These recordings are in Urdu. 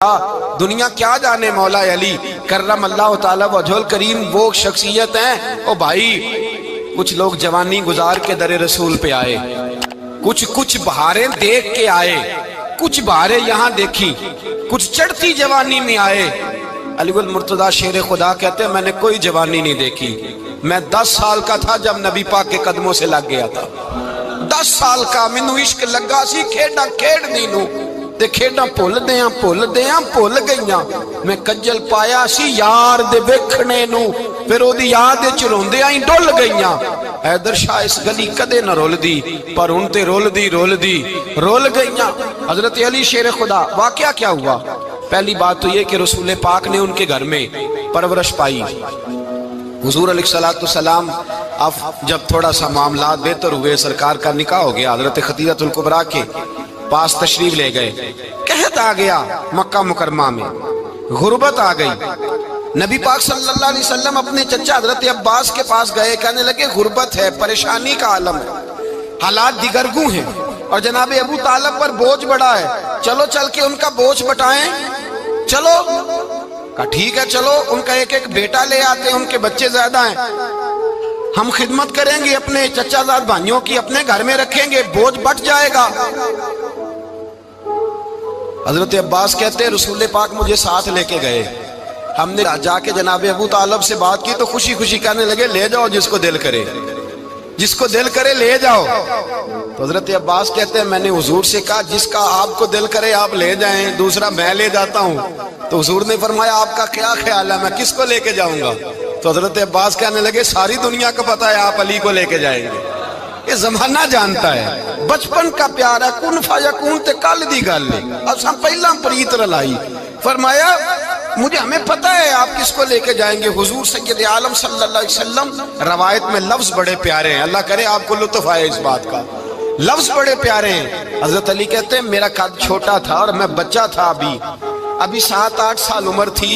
دنیا کیا جانے مولا علی کرم اللہ تعالی وجہل کریم وہ شخصیت ہیں۔ او بھائی کچھ لوگ جوانی گزار کے در رسول پہ آئے، کچھ بہاریں دیکھ کے آئے، کچھ بہاریں یہاں دیکھی، کچھ چڑھتی جوانی میں آئے۔ علی گل مرتضیٰ شیر خدا کہتے ہیں میں نے کوئی جوانی نہیں دیکھی، میں 10 سال کا تھا جب نبی پاک کے قدموں سے لگ گیا تھا۔ 10 سال کا مینوں عشق لگا سی، کھیڈاں کھیڈ دی نو تے کھیڈاں بھول گئیاں۔ میں کجل پایا سی یار دے ویکھنے نو، پھر او دی یاد وچ روندیاں ہی ڈل گئیاں۔ حیدر شاہ اس گلی کدے نہ رول دی، پر ہن تے رول گئیاں۔ حضرت علی شیر خدا واقعہ کیا ہوا؟ پہلی بات تو یہ کہ رسول پاک نے ان کے گھر میں پرورش پائی۔ حضور علیہ السلام اب جب تھوڑا سا معاملات بہتر ہوئے، سرکار کا نکاح ہو گیا، حضرت خدیجہ الکبریٰ کے پاس تشریف لے گئے۔ قحط آ گیا مکہ مکرمہ میں، غربت آ گئی۔ نبی پاک صلی اللہ علیہ وسلم اپنے چچا حضرت عباس کے پاس گئے، کہنے لگے غربت ہے، پریشانی کا عالم ہے، حالات دیگرگوں ہیں، اور جناب ابو طالب پر بوجھ بڑا ہے، چلو چل کے ان کا بوجھ بٹائیں۔ چلو کہا ٹھیک ہے، چلو ان کا ایک بیٹا لے آتے ہیں، ان کے بچے زیادہ ہیں، ہم خدمت کریں گے اپنے چچا زاد بھائیوں کی، اپنے گھر میں رکھیں گے، بوجھ بٹ جائے گا۔ حضرت عباس کہتے ہیں رسول پاک مجھے ساتھ لے کے گئے، ہم نے جا کے جناب ابو طالب سے بات کی تو خوشی خوشی کہنے لگے لے جاؤ جس کو دل کرے لے جاؤ۔ تو حضرت عباس کہتے ہیں میں نے حضور سے کہا جس کا آپ کو دل کرے آپ لے جائیں، دوسرا میں لے جاتا ہوں۔ تو حضور نے فرمایا آپ کا کیا خیال ہے، میں کس کو لے کے جاؤں گا؟ تو حضرت عباس کہنے لگے ساری دنیا کو پتا ہے آپ علی کو لے کے جائیں گے، یہ زمانہ جانتا ہے، بچپن کا پیار ہے، کن فیکون تے کل دی گل ہے، اب ہم پہلا پریت رلائی۔ فرمایا ہمیں پتہ ہے آپ کس کو لے کے جائیں گے، حضور سید عالم صلی اللہ علیہ وسلم۔ روایت میں لفظ بڑے پیارے ہیں، اللہ کرے آپ کو لطف آئے اس بات کا، لفظ بڑے پیارے ہیں۔ حضرت علی کہتے ہیں میرا قد چھوٹا تھا اور میں بچہ تھا، ابھی 7-8 سال عمر تھی،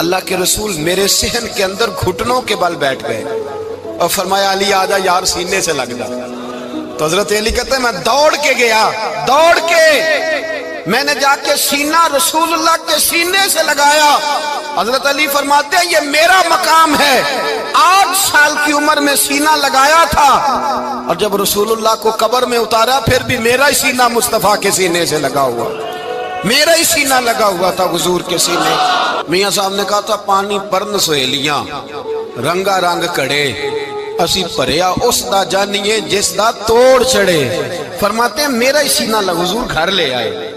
اللہ کے رسول میرے صحن کے اندر گھٹنوں کے بل بیٹھ گئے اور فرمایا علی آجا یار سینے سے لگ جا۔ تو حضرت علی کہتے ہیں میں دوڑ کے گیا، میں نے جا کے سینہ رسول اللہ کے سینے سے لگایا۔ حضرت علی فرماتے ہیں یہ میرا مقام ہے، 8 سال کی عمر میں سینہ لگایا تھا، اور جب رسول اللہ کو قبر میں اتارا پھر بھی میرا ہی سینہ مصطفیٰ کے سینے سے لگا ہوا، میرا ہی سینہ لگا ہوا تھا حضور کے سینے۔ میاں صاحب نے کہا تھا پانی پرن سہیلیاں رنگا رنگ کڑے، اسی پریا اس دا جانیے جس دا توڑ چڑے۔ فرماتے ہیں میرا ہی سینہ لگا، حضور گھر لے آئے۔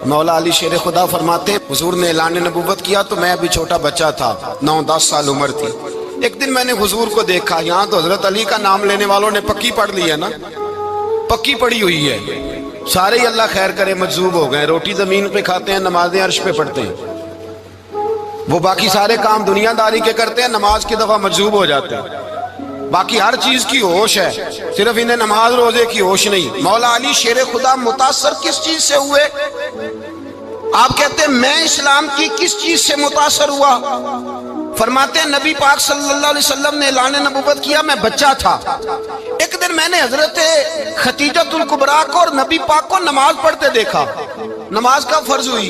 مولا علی شیر خدا فرماتے ہیں حضور نے اعلان نبوت کیا تو میں ابھی چھوٹا بچہ تھا، 9-10 سال عمر تھی۔ ایک دن میں نے حضور کو دیکھا، یہاں تو حضرت علی کا نام لینے والوں نے پکی پڑھ لی ہے نا، پکی پڑھی ہوئی ہے، سارے ہی اللہ خیر کرے مجذوب ہو گئے، روٹی زمین پہ کھاتے ہیں، نمازیں عرش پہ پڑھتے ہیں، وہ باقی سارے کام دنیا داری کے کرتے ہیں، نماز کی دفعہ مجذوب ہو جاتے ہیں، باقی ہر چیز کی ہوش ہے، صرف انہیں نماز روزے کی ہوش نہیں۔ مولا علی شیر خدا متاثر کس چیز سے ہوئے؟ آپ کہتے ہیں میں اسلام کی کس چیز سے متاثر ہوا؟ فرماتے ہیں نبی پاک صلی اللہ علیہ وسلم نے اعلان نبوت کیا، میں بچہ تھا، ایک دن میں نے حضرت خدیجہ الکبریٰ کو اور نبی پاک کو نماز پڑھتے دیکھا، نماز کا فرض ہوئی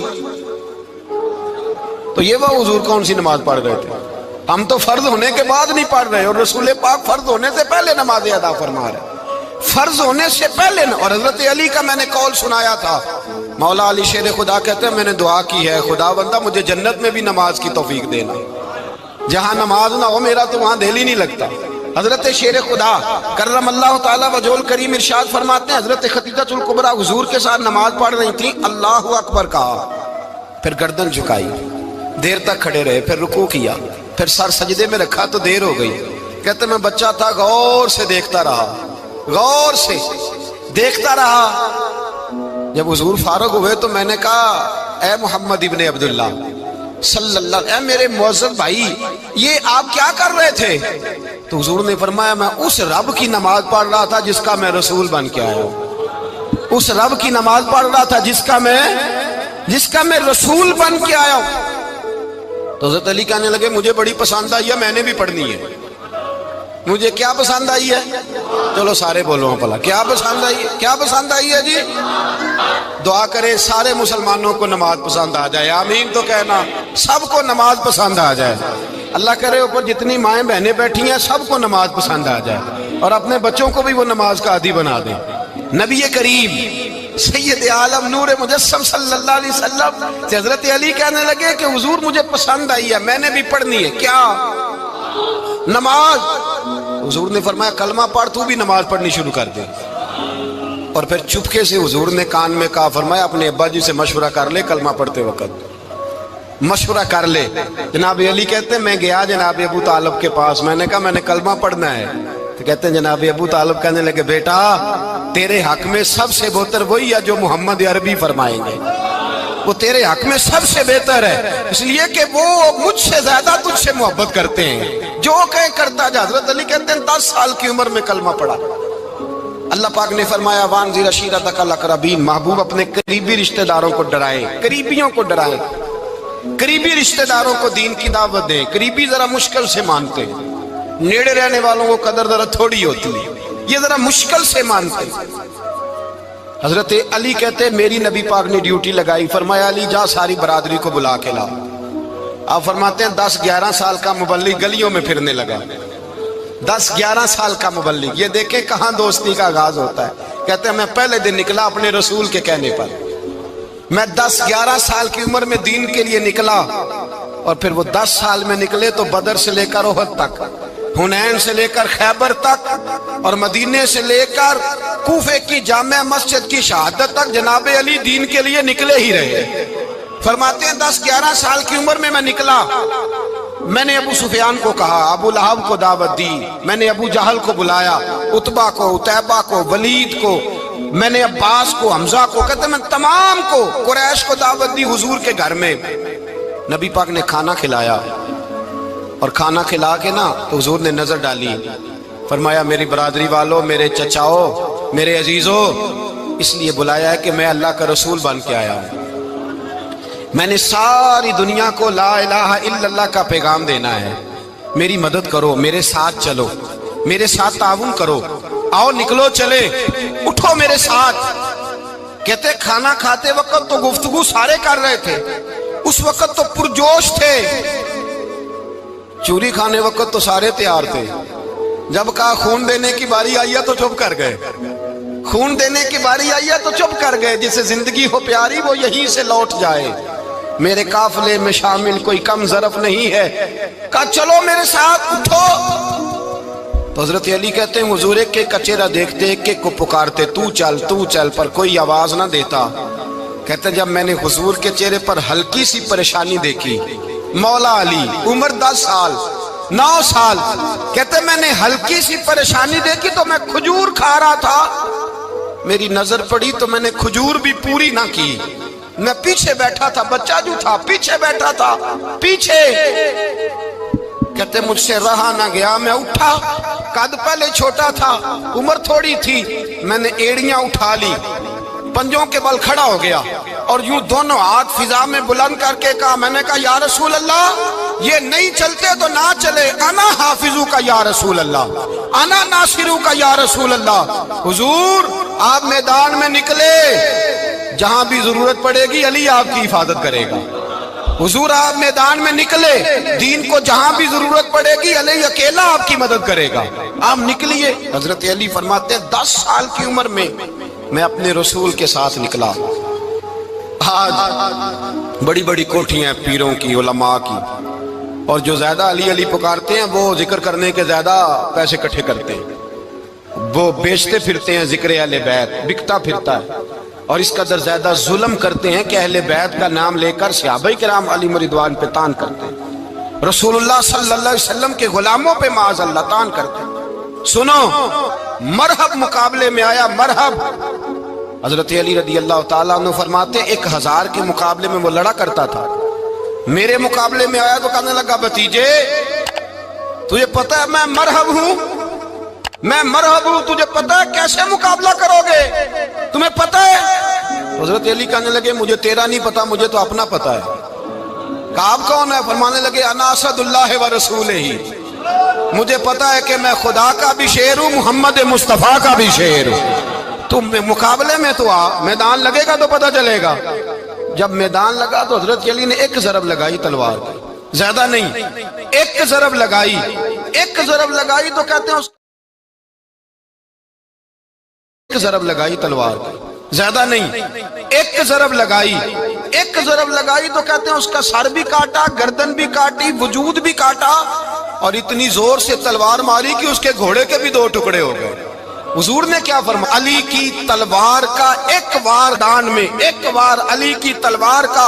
تو یہ وہ حضور کون سی نماز پڑھ رہے تھے؟ ہم تو فرض ہونے کے بعد نہیں پڑھ رہے، اور رسول پاک فرض ہونے سے پہلے نماز ادا فرما رہے، فرض ہونے سے پہلے۔ اور حضرت علی کا میں نے قول سنایا تھا، مولا علی شیر خدا کہتے ہیں میں نے دعا کی ہے خدا بندہ مجھے جنت میں بھی نماز کی توفیق دینا، جہاں نماز نہ ہو میرا تو وہاں دل ہی نہیں لگتا۔ حضرت شیر خدا کرم اللہ تعالیٰ وجہل کریم ارشاد فرماتے ہیں حضرت خدیجہ الکبریٰ حضور کے ساتھ نماز پڑھ رہی تھی، اللہ اکبر کہا، پھر گردن جھکائی، دیر تک کھڑے رہے، پھر رکوع کیا، پھر سر سجدے میں رکھا تو دیر ہو گئی۔ کہتے میں بچہ تھا، غور سے دیکھتا رہا، جب حضور فارغ ہوئے تو میں نے کہا اے محمد ابن عبداللہ صلی اللہ، اے میرے معزز بھائی یہ آپ کیا کر رہے تھے؟ تو حضور نے فرمایا میں اس رب کی نماز پڑھ رہا تھا جس کا میں رسول بن کے آیا ہوں، اس رب کی نماز پڑھ رہا تھا جس کا میں رسول بن کے آیا ہوں۔ تو حضرت علی کہنے لگے مجھے بڑی پسند آئی ہے، میں نے بھی پڑھنی ہے۔ مجھے کیا پسند آئی ہے؟ چلو سارے بولو پلا کیا پسند آئی ہے؟ کیا پسند آئی ہے جی؟ دعا کرے سارے مسلمانوں کو نماز پسند آ جائے، آمین تو کہنا، سب کو نماز پسند آ جائے۔ اللہ کرے اوپر جتنی مائیں بہنیں بیٹھی ہیں سب کو نماز پسند آ جائے، اور اپنے بچوں کو بھی وہ نماز کا عادی بنا دیں۔ نبی کریم سید عالم نور مجسم صلی اللہ علیہ وسلم سے حضرت علی کہنے لگے کہ حضور مجھے پسند آئی ہے، میں نے بھی پڑھنی ہے۔ کیا؟ نماز۔ حضور نے فرمایا کلمہ پڑھ، تو بھی نماز پڑھنی شروع کر دے۔ اور پھر چپکے سے حضور نے کان میں کہا، فرمایا اپنے ابا جی سے مشورہ کر لے کلمہ پڑھتے وقت، مشورہ کر لے۔ جناب علی کہتے ہیں میں گیا جناب ابو طالب کے پاس، میں نے کہا میں نے کلمہ پڑھنا ہے، تو کہتے ہیں جناب ابو طالب کہنے لگے بیٹا تیرے حق میں سب سے بہتر وہی ہے جو محمد عربی فرمائیں گے، وہ تیرے حق میں سب سے بہتر ہے، اس لیے کہ وہ مجھ سے زیادہ تجھ سے محبت کرتے ہیں، جو کہیں کرتا جا۔ حضرت علی کہتے ہیں 10 سال کی عمر میں کلمہ پڑھا۔ اللہ پاک نے فرمایا وانذر عشیرتک الاقربین، محبوب اپنے قریبی رشتہ داروں کو ڈرائیں، قریبیوں کو ڈرائیں، قریبی رشتہ داروں کو دین کی دعوت دیں۔ قریبی ذرا مشکل سے مانتے ہیں، نیڑے رہنے والوں کو قدر ذرا تھوڑی ہوتی ہے، یہ ذرا مشکل سے مانتے ہیں۔ حضرت علی کہتے ہیں میری نبی پاک نے ڈیوٹی لگائی، فرمایا علی جا ساری برادری کو بلا کے لا۔ آپ فرماتے ہیں 10-11 سال کا مبلغ گلیوں میں پھرنے لگا، 10-11 سال کا مبلغ، یہ دیکھیں کہاں دوستی کا آغاز ہوتا ہے۔ کہتے ہیں میں پہلے دن نکلا اپنے رسول کے کہنے پر، میں 10-11 سال کی عمر میں دین کے لیے نکلا، اور پھر وہ 10 سال میں نکلے تو بدر سے لے کر احد تک، حنین سے لے کر خیبر تک، اور مدینے سے لے کر کوفے کی جامع مسجد کی شہادت تک جناب علی دین کے لیے نکلے ہی رہے۔ فرماتے ہیں 10-11 سال کی عمر میں نکلا، میں نے ابو سفیان کو کہا، ابو لہب کو دعوت دی، میں نے ابو جہل کو بلایا، عتبہ کو، عتیبہ کو، ولید کو، میں نے عباس کو، حمزہ کو، کہتے ہیں میں تمام کو، قریش کو دعوت دی حضور کے گھر میں۔ نبی پاک نے کھانا کھلایا، اور کھانا کھلا کے نا تو حضور نے نظر ڈالی، فرمایا میری برادری والوں، میرے چچاؤ، میرے عزیزوں، اس لیے بلایا ہے کہ میں اللہ کا رسول بن کے آیا ہوں، میں نے ساری دنیا کو لا الہ الا اللہ کا پیغام دینا ہے، میری مدد کرو، میرے ساتھ چلو، میرے ساتھ تعاون کرو، آؤ نکلو چلے، اٹھو میرے ساتھ۔ کہتے کھانا کھاتے وقت تو گفتگو سارے کر رہے تھے، اس وقت تو پرجوش تھے، چوری کھانے وقت تو سارے تیار تھے، جب کہا خون دینے کی باری آئی ہے تو چپ کر گئے، خون دینے کی باری آئی ہے تو چپ کر گئے، جسے زندگی ہو پیاری وہ یہیں سے لوٹ جائے، میرے قافلے میں شامل کوئی کم ظرف نہیں ہے، کہا چلو میرے ساتھ اٹھو۔ تو حضرت علی کہتے ہیں حضور ایک ایک کا چہرہ دیکھتے ایک ایک کو پکارتے تو چل، پر کوئی آواز نہ دیتا۔ کہتے جب میں نے حضور کے چہرے پر ہلکی سی پریشانی دیکھی، مولا علی عمر 10 سال 9 سال، کہتے میں نے ہلکی سی پریشانی دیکھی تو میں کھجور کھا رہا تھا، میری نظر پڑی تو میں نے کھجور بھی پوری نہ کی، میں پیچھے بیٹھا تھا، بچہ جو تھا پیچھے بیٹھا تھا، پیچھے۔ کہتے مجھ سے رہا نہ گیا، میں اٹھا، قد پہلے چھوٹا تھا، عمر تھوڑی تھی، میں نے ایڑیاں اٹھا لی، پنجوں کے بل کھڑا ہو گیا، اور یوں دونوں ہاتھ فضا میں بلند کر کے کہا، میں نے کہا یا رسول اللہ یہ نہیں چلتے تو نہ چلے، انا حافظو کا یا رسول اللہ، انا ناصرو کا یا رسول اللہ۔ حضور آپ میدان میں نکلے، جہاں بھی ضرورت پڑے گی علی آپ کی حفاظت کرے گا، حضور آپ میدان میں نکلے، دین کو جہاں بھی ضرورت پڑے گی علی اکیلا آپ کی مدد کرے گا، آپ نکلیے۔ حضرت علی فرماتے ہیں 10 سال کی عمر میں میں اپنے رسول کے ساتھ نکلا۔ آج بڑی بڑی کوٹھیاں پیروں کی، علماء کی، اور جو زیادہ علی علی پکارتے ہیں وہ ذکر کرنے کے زیادہ پیسے اکٹھے کرتے ہیں، وہ بیچتے پھرتے ہیں، ذکر اہل بیت بکتا پھرتا ہے، اور اس قدر زیادہ ظلم کرتے ہیں کہ اہل بیت کا نام لے کر صحابہ کرام علی رضوان پہ تان کرتے ہیں، رسول اللہ صلی اللہ علیہ وسلم کے غلاموں پہ معاذ اللہ تان کرتے ہیں۔ سنو مرحب مقابلے میں آیا، مرحب۔ حضرت علی رضی اللہ تعالیٰ عنہ فرماتے 1000 کے مقابلے میں وہ لڑا کرتا تھا، میرے مقابلے میں آیا تو کہنے لگا بھتیجے تجھے پتہ ہے میں مرحب ہوں، میں مرحب ہوں، تجھے پتہ ہے کیسے مقابلہ کرو گے، تمہیں پتہ ہے؟ حضرت علی کہنے لگے مجھے تیرا نہیں پتا، مجھے تو اپنا پتا ہے۔ کہا آپ کون ہے؟ فرمانے لگے انا اسد اللہ و رسولہ ہی، مجھے پتا ہے کہ میں خدا کا بھی شیر ہوں، محمد مصطفیٰ کا بھی شیر ہوں۔ تم مقابلے میں تو آ، میدان لگے گا تو پتہ چلے گا۔ جب میدان لگا تو حضرت علی نے ایک ضرب لگائی تلوار کی، زیادہ نہیں، ایک ضرب لگائی، ایک ضرب لگائی تو کہتے ہیں ایک ضرب لگائی تلوار کی، زیادہ نہیں، ایک ضرب لگائی، ایک ضرب لگائی تو کہتے ہیں اس کا سر بھی کاٹا، گردن بھی کاٹی، وجود بھی کاٹا، اور اتنی زور سے تلوار ماری کہ اس کے گھوڑے کے بھی 2 ٹکڑے ہو گئے۔ حضور نے کیا فرمایا؟ علی کی تلوار کا ایک وار دان میں، ایک وار علی کی تلوار کا،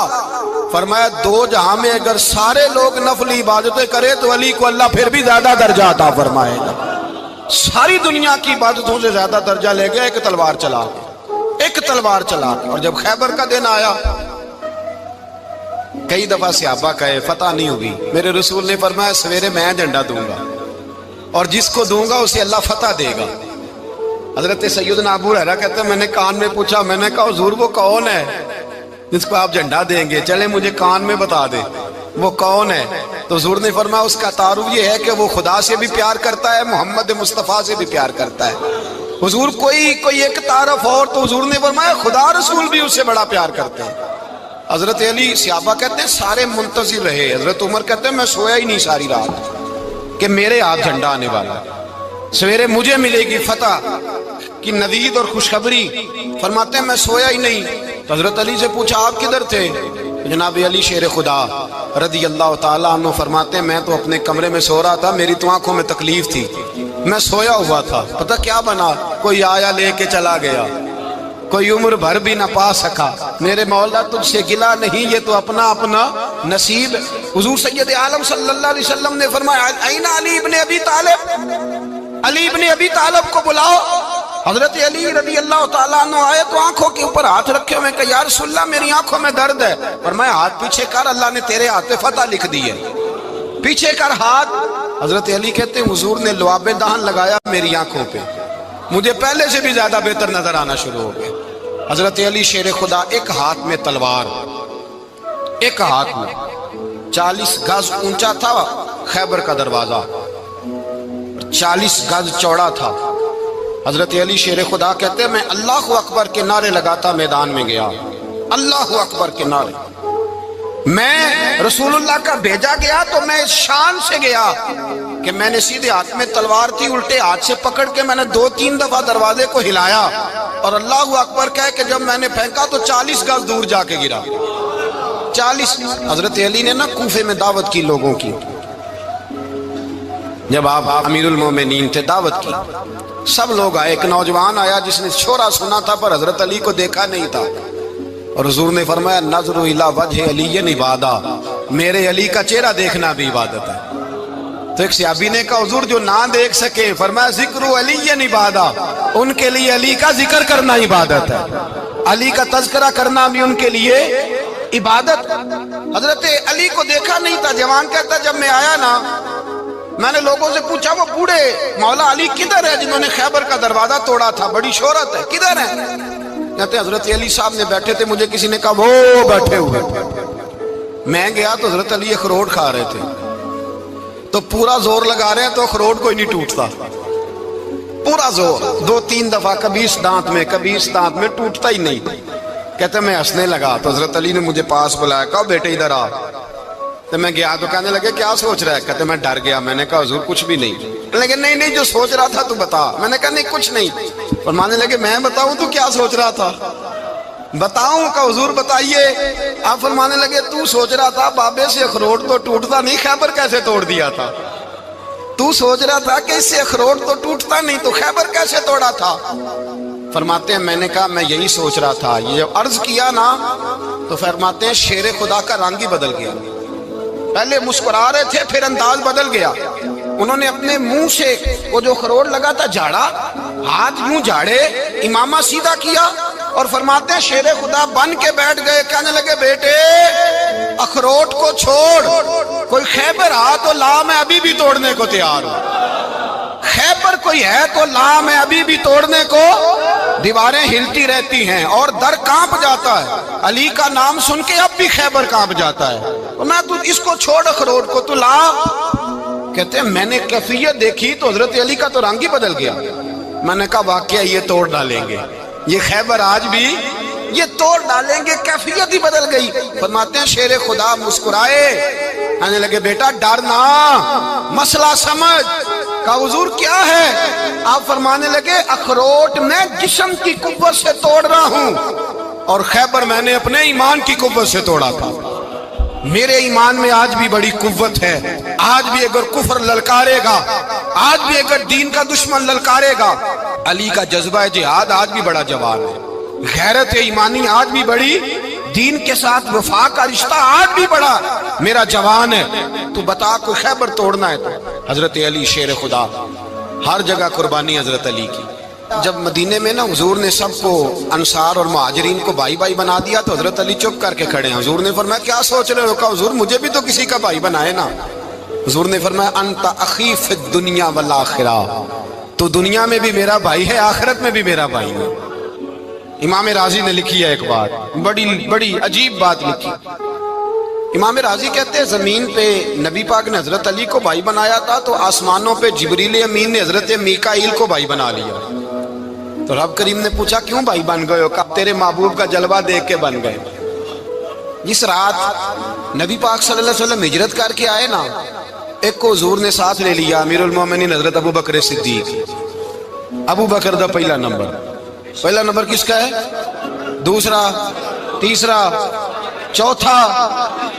فرمایا 2 جہاں میں اگر سارے لوگ نفلی عبادتیں کرے تو علی کو اللہ پھر بھی زیادہ درجہ عطا فرمائے گا۔ ساری دنیا کی عبادتوں سے زیادہ درجہ لے گیا ایک تلوار چلا کے، ایک تلوار چلا کے۔ اور جب خیبر کا دن آیا، کئی دفعہ صحابہ کہے فتح نہیں ہوگی، میرے رسول نے فرمایا سویرے میں جھنڈا دوں گا اور جس کو دوں گا اسے اللہ فتح دے گا۔ حضرت سیدنا ابو ہریرہ کہتے ہیں میں نے کان میں پوچھا، میں نے کہا حضور وہ کون ہے جس کو آپ جھنڈا دیں گے؟ چلے مجھے کان میں بتا دے وہ کون ہے۔ تو حضور نے فرمایا اس کا تعارف یہ ہے کہ وہ خدا سے بھی پیار کرتا ہے، محمد مصطفیٰ سے بھی پیار کرتا ہے۔ حضور کوئی ایک تعارف اور، تو حضور نے فرمایا خدا رسول بھی اس سے بڑا پیار کرتے ہیں۔ حضرت علی، صحابہ کہتے ہیں سارے منتظر رہے۔ حضرت عمر کہتے ہیں میں سویا ہی نہیں ساری رات کہ میرے ہاتھ جھنڈا آنے والا، سویرے مجھے ملے گی فتح کی نوید اور خوشخبری۔ فرماتے ہیں میں سویا ہی نہیں۔ تو حضرت علی سے پوچھا آپ کدھر تھے؟ جناب علی شیر خدا رضی اللہ تعالیٰ عنہ فرماتے ہیں میں تو اپنے کمرے میں سو رہا تھا، میری تو آنکھوں میں تکلیف تھی، میں سویا ہوا تھا، پتہ کیا بنا؟ کوئی آیا لے کے چلا گیا، کوئی عمر بھر بھی نہ پا سکا۔ میرے مولا تجھ سے گلا نہیں، یہ تو اپنا اپنا نصیب۔ حضور سید عالم صلی اللہ علیہ وسلم نے فرمایا این علی ابن ابی طالب، علی ابن ابی طالب کو بلاؤ۔ حضرت علی رضی اللہ تعالیٰ عنہ آئے تو آنکھوں کے اوپر ہاتھ رکھے ہوئے کہ یا رسول اللہ میری آنکھوں میں درد ہے۔ فرمایا ہاتھ پیچھے کر، اللہ نے تیرے ہاتھ پہ فتح لکھ دی ہے، پیچھے کر ہاتھ۔ حضرت علی کہتے ہیں حضور نے لعاب دہن لگایا میری آنکھوں پہ، مجھے پہلے سے بھی زیادہ بہتر نظر آنا شروع ہو گیا۔ حضرت علی شیر خدا، ایک ہاتھ میں تلوار، ایک ہاتھ میں 40 گز اونچا تھا خیبر کا دروازہ، 40 گز چوڑا تھا۔ حضرت علی شیر خدا کہتے ہیں میں اللہ اکبر کے نعرے لگاتا میدان میں گیا، اللہ اکبر کے نعرے۔ میں رسول اللہ کا بھیجا گیا تو میں اس شان سے گیا کہ میں نے سیدھے ہاتھ میں تلوار تھی، الٹے ہاتھ سے پکڑ کے میں نے 2-3 دفعہ دروازے کو ہلایا اور اللہ اکبر کہہ کہ جب میں نے پھینکا تو 40 گز دور جا کے گرا، 40۔ حضرت علی نے نا کوفے میں دعوت کی لوگوں کی، جب آپ امیر المومنین تھے، دعوت کی، سب لوگ آئے۔ ایک نوجوان آیا جس نے شورا سنا تھا پر حضرت علی کو دیکھا نہیں تھا، اور حضور نے فرمایا نظر الی وجہ علی عبادہ، میرے علی کا چہرہ دیکھنا بھی عبادت ہے۔ تو ایک صحابی نے کہا حضور جو نہ دیکھ سکے، فرمایا ذکر علی عبادہ، ان کے لیے علی کا ذکر کرنا عبادت ہے، علی کا تذکرہ کرنا بھی ان کے لیے عبادت۔ حضرت علی کو دیکھا نہیں تھا۔ جوان کہتا جب میں آیا نا، میں نے لوگوں سے پوچھا وہ بوڑھے مولا علی کدھر ہے جنہوں نے خیبر کا دروازہ توڑا تھا، بڑی شہرت ہے، کدھر ہے؟ کہتے ہیں حضرت علی صاحب نے بیٹھے تھے، مجھے کسی نے کہا وہ بیٹھے ہوئے۔ میں گیا تو حضرت علی اخروٹ کھا رہے تھے، تو پورا زور لگا رہے ہیں تو اخروٹ کوئی نہیں ٹوٹتا، پورا زور 2-3 دفعہ، کبھی اس دانت میں کبھی اس دانت میں، ٹوٹتا ہی نہیں۔ کہتے میں ہنسنے لگا تو حضرت علی نے مجھے پاس بلایا، کہا بیٹے ادھر آ۔ تو میں گیا تو کہنے لگے کیا سوچ رہا ہے؟ کہتے میں ڈر گیا۔ میں نے کہا حضور کچھ بھی نہیں۔ لیکن نہیں جو سوچ رہا تھا تو بتا۔ میں نے کہا نہیں کچھ نہیں۔ فرمانے لگے میں بتاؤں تو کیا سوچ رہا تھا؟ بتاؤں؟ کہ حضور بتائیے۔ آپ فرمانے لگے تو سوچ رہا تھا بابے سے اخروٹ تو ٹوٹتا نہیں، خیبر کیسے توڑ دیا تھا؟ تو سوچ رہا تھا کہ اس سے اخروٹ تو ٹوٹتا نہیں تو خیبر کیسے توڑا تھا؟ فرماتے ہیں میں نے کہا میں یہی سوچ رہا تھا۔ یہ جب عرض کیا نا تو فرماتے ہیں شیر خدا کا رنگ ہی بدل گیا، پہلے مسکرا رہے تھے پھر انداز بدل گیا۔ انہوں نے اپنے منہ سے وہ جو خروٹ لگا تھا جھاڑا، ہاتھ یوں جھاڑے، امامہ سیدھا کیا، اور فرماتے ہیں شیر خدا بن کے بیٹھ گئے۔ کہنے لگے بیٹے اخروٹ کو چھوڑ، کوئی خیبر آ تو لا، میں ابھی بھی توڑنے کو تیار ہوں۔ خیبر کوئی ہے تو لا، میں ابھی بھی توڑنے کو۔ دیواریں ہلتی رہتی ہیں اور در کانپ جاتا ہے، علی کا نام سن کے اب بھی خیبر کانپ جاتا ہے۔ تو میں تو اس کو چھوڑ اخروٹ کو، تو لا۔ کہتے ہیں میں نے کیفیت دیکھی تو حضرت علی کا تو رنگ ہی بدل گیا. میں نے کہا واقعہ یہ توڑ ڈالیں گے, یہ خیبر آج بھی یہ توڑ ڈالیں گے, کیفیت ہی بدل گئی. فرماتے ہیں شیر خدا مسکرائے, کہنے لگے بیٹا ڈرنا, مسئلہ سمجھ. کہا حضور کیا ہے؟ آپ فرمانے لگے اخروٹ میں جسم کی قوت سے توڑ رہا ہوں اور خیبر میں نے اپنے ایمان کی قوت سے توڑا تھا. میرے ایمان میں آج بھی بڑی قوت ہے. آج بھی اگر کفر للکارے گا, آج بھی اگر دین کا دشمن للکارے گا, علی کا جذبہ جہاد آج بھی بڑا جوان ہے. غیرت ایمانی آج بھی بڑی, دین کے ساتھ وفا کا رشتہ آج بھی بڑا میرا جوان ہے. تو بتا کوئی خیبر توڑنا ہے تو حضرت علی شیر خدا, ہر جگہ قربانی حضرت علی کی. جب مدینے میں نا حضور نے سب کو انصار اور مہاجرین کو بھائی بھائی بنا دیا تو حضرت علی چپ کر کے کھڑے ہیں. حضور نے فرمایا کیا سوچ رہے ہو؟ کہا حضور مجھے بھی تو کسی کا بھائی بنائے نا. حضور نے فرمایا انت اخی فی الدنیا والآخرہ, تو دنیا میں بھی میرا بھائی ہے, آخرت میں بھی میرا بھائی ہے. امام راضی نے لکھی ہے ایک بات, بڑی عجیب بات لکھی. امام راضی کہتے ہیں زمین پہ نبی پاک نے حضرت علی کو بھائی بنایا تھا تو آسمانوں پہ جبریل امین نے حضرت میکائیل کو بھائی بنا لیا. تو رب کریم نے پوچھا کیوں بھائی بن گئے ہو؟ کہا تیرے محبوب کا جلوہ دیکھ کے بن گئے. جس رات نبی پاک صلی اللہ علیہ وسلم ہجرت کر کے آئے نا, ایک کو حضور نے ساتھ لے لیا, امیر المومنین حضرت ابو بکر صدیق. ابو بکر دا پہلا نمبر کس کا ہے؟ دوسرا, تیسرا, چوتھا.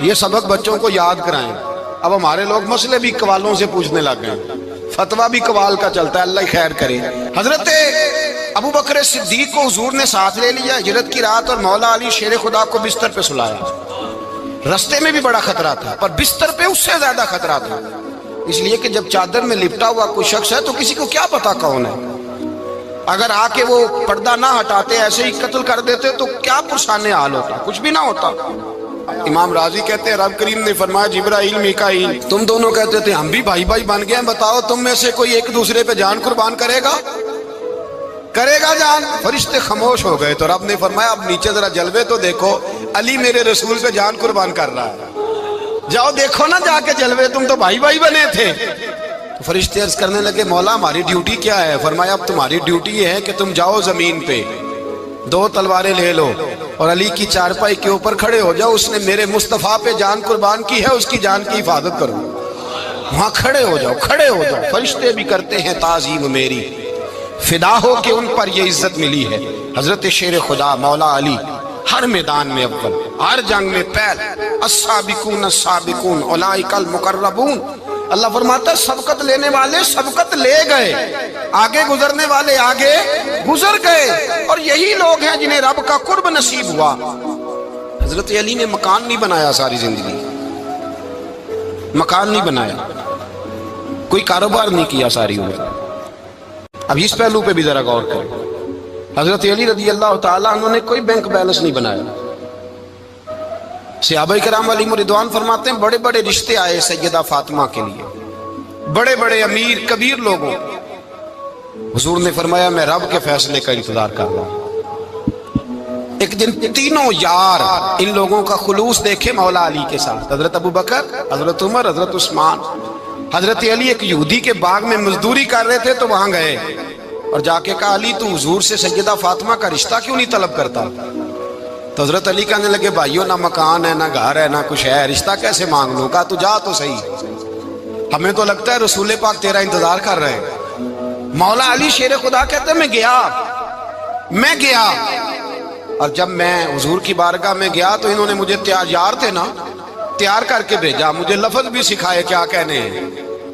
یہ سبق بچوں کو یاد کرائیں. اب ہمارے لوگ مسئلے بھی قوالوں سے پوچھنے لگ گئے, فتویٰ بھی قوال کا چلتا ہے, اللہ خیر کرے. حضرت ابو بکر صدیق کو حضور نے ساتھ لے لیا ہجرت کی رات, اور مولا علی شیر خدا کو بستر پہ سلایا. رستے میں بھی بڑا خطرہ تھا پر بستر پہ اس سے زیادہ خطرہ تھا, اس لیے کہ جب چادر میں لپٹا ہوا کوئی شخص ہے تو کسی کو کیا پتا کون ہے. اگر آ کے وہ پردہ نہ ہٹاتے ایسے ہی قتل کر دیتے تو کیا پرسان حال ہوتا, کچھ بھی نہ ہوتا. امام راضی کہتے ہیں رب کریم نے فرمایا جبرائیل میکائیل تم دونوں کہتے تھے ہم بھی بھائی بھائی بن گئے ہیں, بتاؤ تم میں سے کوئی ایک دوسرے پہ جان قربان کرے گا جان؟ فرشتے خاموش ہو گئے. تو رب نے فرمایا اب نیچے ذرا جلوے تو دیکھو, علی میرے رسول پہ جان قربان کر رہا ہے, جاؤ دیکھو نا جا کے جلوے, تم تو بھائی بھائی بنے تھے. تو فرشتے عرض کرنے لگے مولا ہماری ڈیوٹی کیا ہے؟ فرمایا اب تمہاری ڈیوٹی یہ ہے کہ تم جاؤ زمین پہ 2 تلواریں لے لو اور علی کی چارپائی کے اوپر کھڑے ہو جاؤ, اس نے میرے مصطفیٰ پہ جان قربان کی ہے, اس کی جان کی حفاظت کرو. وہاں کھڑے ہو جاؤ. فرشتے بھی کرتے ہیں تعظیم میری, فدا ہو کہ ان پر یہ عزت ملی ہے. حضرت شیر خدا مولا علی ہر میدان میں اول, ہر جنگ میں پہل. السابقون السابقون اولئک المقربون. اللہ فرماتا ہے سبقت لینے والے سبقت لے گئے, آگے گزرنے والے آگے گزر گئے, اور یہی لوگ ہیں جنہیں رب کا قرب نصیب ہوا. حضرت علی نے مکان نہیں بنایا ساری زندگی, مکان نہیں بنایا, کوئی کاروبار نہیں کیا ساری عمر. اب اس پہلو پہ بھی ذرا غور کریں. حضرت علی رضی اللہ تعالیٰ عنہ نے کوئی بینک بیلنس نہیں بنایا. صحابہ کرام علیہم رضوان فرماتے ہیں بڑے بڑے رشتے آئے سیدہ فاطمہ کے لیے, بڑے بڑے امیر کبیر لوگوں. حضور نے فرمایا میں رب کے فیصلے کا انتظار کر رہا ہوں. ایک دن تینوں یار ان لوگوں کا خلوص دیکھے مولا علی کے ساتھ, حضرت ابو بکر, حضرت عمر, حضرت عثمان. حضرت علی ایک یہودی کے باغ میں مزدوری کر رہے تھے تو وہاں گئے اور جا کے کہا علی تو حضور سے سیدہ فاطمہ کا رشتہ کیوں نہیں طلب کرتا؟ تو حضرت علی کہنے لگے بھائیو نہ مکان ہے, نہ گھر ہے, نہ کچھ ہے, رشتہ کیسے مانگ لوں؟ کہا تو جا تو صحیح, ہمیں تو لگتا ہے رسول پاک تیرا انتظار کر رہے ہیں. مولا علی شیر خدا کہتے میں گیا اور جب میں حضور کی بارگاہ میں گیا تو انہوں نے مجھے تیار تھے نا, تیار کر کے بھیجا, مجھے لفظ بھی سکھائے کیا کہنے ہیں.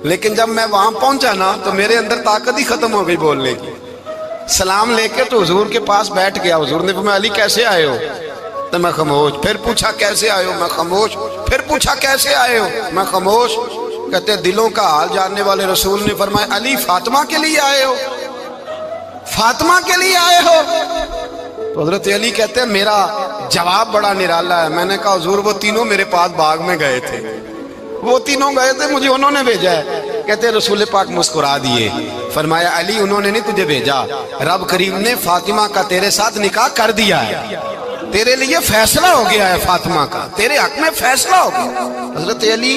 لیکن جب میں وہاں پہنچا نا تو میرے اندر طاقت ہی ختم ہو گئی بولنے کی. سلام لے کے تو حضور کے پاس بیٹھ گیا. حضور نے فرمایا علی کیسے آئے ہو؟ تو میں خاموش. پھر پوچھا کیسے آئے ہو؟ میں خاموش. پھر پوچھا کیسے آئے ہو؟ میں خاموش. کہتے دلوں کا حال جاننے والے رسول نے فرمایا علی فاطمہ کے لیے آئے ہو؟ فاطمہ کے لیے آئے ہو؟ تو حضرت علی کہتے ہیں میرا جواب بڑا نرالا ہے. میں نے کہا حضور وہ تینوں میرے پاس باغ میں گئے تھے, وہ تینوں گئے تھے, مجھے انہوں نے بھیجا ہے. کہتے رسول پاک مسکرا دیے, فرمایا علی انہوں نے نہیں تجھے بھیجا, رب کریم نے فاطمہ کا تیرے ساتھ نکاح کر دیا ہے, تیرے لیے فیصلہ ہو گیا ہے, فاطمہ کا تیرے حق میں فیصلہ ہو گیا. حضرت علی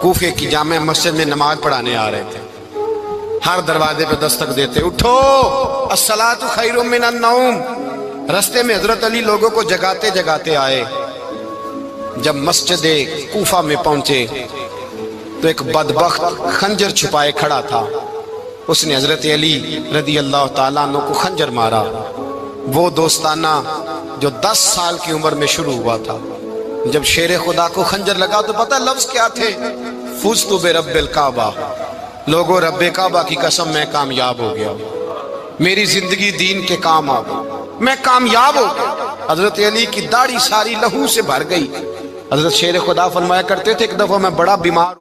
کوفے کی جامع مسجد میں نماز پڑھانے آ رہے تھے. ہر دروازے پہ دستک دیتے, اٹھو الصلاۃ خیر من النوم. رستے میں حضرت علی لوگوں کو جگاتے جگاتے آئے. جب مسجد کوفہ میں پہنچے تو ایک بدبخت خنجر چھپائے کھڑا تھا. اس نے حضرت علی رضی اللہ تعالیٰ عنہ کو خنجر مارا. وہ دوستانہ جو 10 سال کی عمر میں شروع ہوا تھا. جب شیر خدا کو خنجر لگا تو پتہ لفظ کیا تھے؟ فزت برب الکعبہ. لوگوں رب کعبہ کی قسم میں کامیاب ہو گیا, میری زندگی دین کے کام آ گئی, میں کامیاب ہو گیا. حضرت علی کی داڑھی ساری لہو سے بھر گئی. حضرت شیر خدا فرمایا کرتے تھے ایک دفعہ میں بڑا بیمار